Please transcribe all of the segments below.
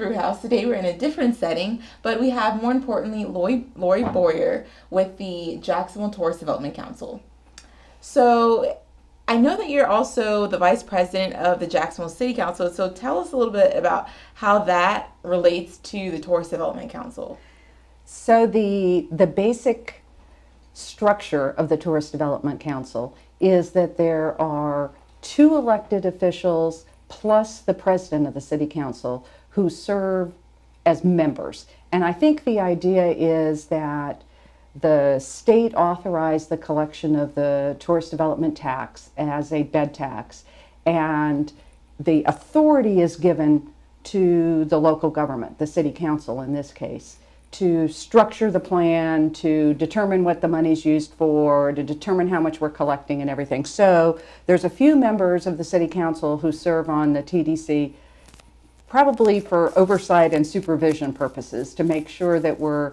Brew House. Today we're in a different setting, but we have, more importantly, Lori Boyer with the Jacksonville Tourist Development Council. So I know that you're also the vice president of the Jacksonville City Council, so tell us a little bit about how that relates to the Tourist Development Council. So the basic structure of the Tourist Development Council is that there are 2 elected officials plus the president of the City Council who serve as members. And I think the idea is that the state authorized the collection of the tourist development tax as a bed tax, and the authority is given to the local government, the city council in this case, to structure the plan, to determine what the money's used for, to determine how much we're collecting and everything. So there's a few members of the city council who serve on the TDC probably for oversight and supervision purposes to make sure that we're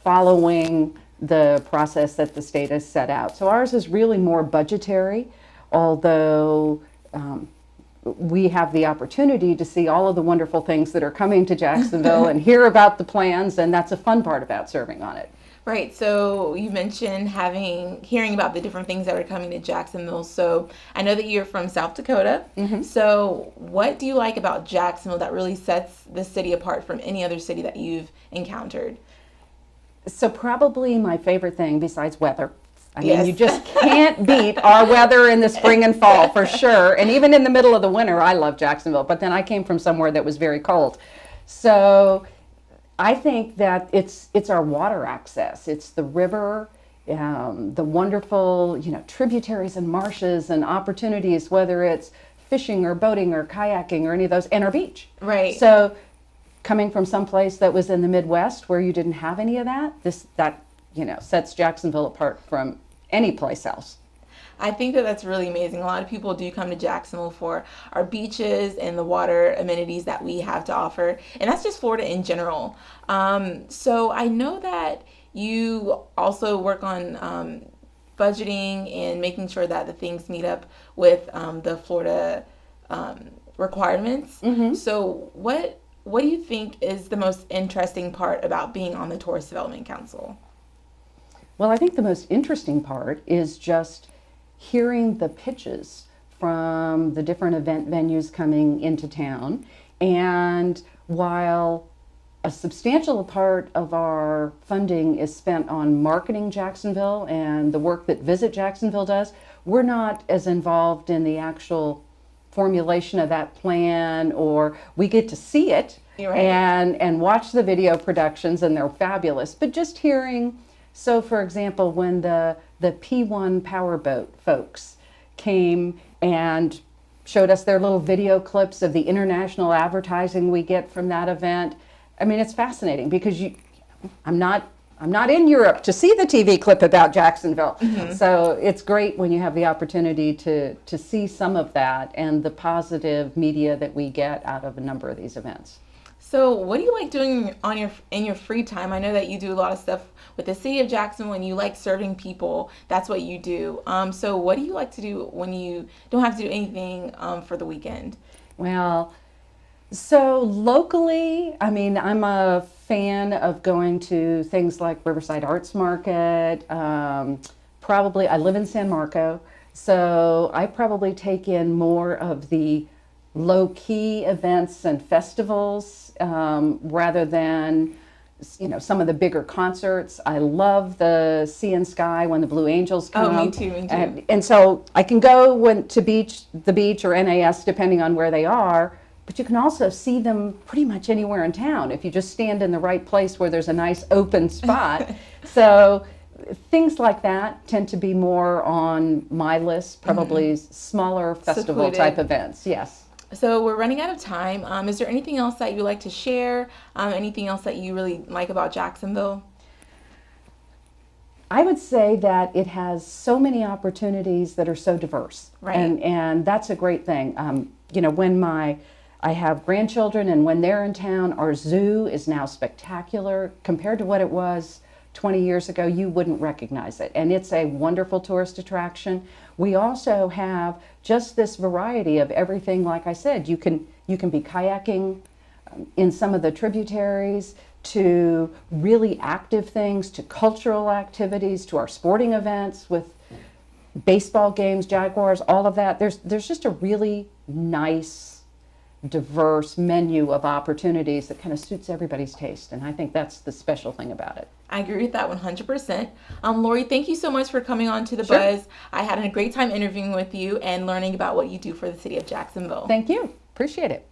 following the process that the state has set out. So ours is really more budgetary, although we have the opportunity to see all of the wonderful things that are coming to Jacksonville and hear about the plans, and that's a fun part about serving on it. Right, so you mentioned hearing about the different things that are coming to Jacksonville. So I know that you're from South Dakota. Mm-hmm. So what do you like about Jacksonville that really sets the city apart from any other city that you've encountered? So probably my favorite thing besides weather. I mean, you just can't beat our weather in the spring and fall for sure. And even in the middle of the winter, I love Jacksonville. But then I came from somewhere that was very cold. So I think that it's our water access. It's the river, the wonderful, tributaries and marshes and opportunities, whether it's fishing or boating or kayaking or any of those, and our beach. Right. So coming from someplace that was in the Midwest where you didn't have any of that, that sets Jacksonville apart from any place else. I think that that's really amazing. A lot of people do come to Jacksonville for our beaches and the water amenities that we have to offer. And that's just Florida in general. So I know that you also work on budgeting and making sure that the things meet up with the Florida requirements. Mm-hmm. So what do you think is the most interesting part about being on the Tourist Development Council? Well, I think the most interesting part is just hearing the pitches from the different event venues coming into town. And while a substantial part of our funding is spent on marketing Jacksonville and the work that Visit Jacksonville does, we're not as involved in the actual formulation of that plan, or we get to see it. Right. and watch the video productions, and they're fabulous. But just hearing, so for example, when the P1 powerboat folks came and showed us their little video clips of the international advertising we get from that event, I mean, it's fascinating because I'm not in Europe to see the TV clip about Jacksonville. Mm-hmm. So it's great when you have the opportunity to see some of that and the positive media that we get out of a number of these events. So what do you like doing in your free time? I know that you do a lot of stuff with the city of Jacksonville and you like serving people. That's what you do. So what do you like to do when you don't have to do anything for the weekend? Well, so locally, I mean, I'm a fan of going to things like Riverside Arts Market. Probably, I live in San Marco, so I probably take in more of the low-key events and festivals rather than some of the bigger concerts. I love the Sea and Sky when the Blue Angels come. Oh, me too. And to I can go to the beach or NAS depending on where they are, but you can also see them pretty much anywhere in town if you just stand in the right place where there's a nice open spot. So things like that tend to be more on my list, probably mm-hmm. smaller festival type events. Yes. So we're running out of time. Is there anything else that you'd like to share? Anything else that you really like about Jacksonville? I would say that it has so many opportunities that are so diverse. Right. And that's a great thing. When I have grandchildren and when they're in town, our zoo is now spectacular. Compared to what it was 20 years ago, you wouldn't recognize it. And it's a wonderful tourist attraction. We also have just this variety of everything. Like I said, you can be kayaking in some of the tributaries, to really active things, to cultural activities, to our sporting events with baseball games, Jaguars, all of that. There's just a really nice, diverse menu of opportunities that kind of suits everybody's taste. And I think that's the special thing about it. I agree with that 100%. Lori, thank you so much for coming on to The Sure. Buzz. I had a great time interviewing with you and learning about what you do for the city of Jacksonville. Thank you. Appreciate it.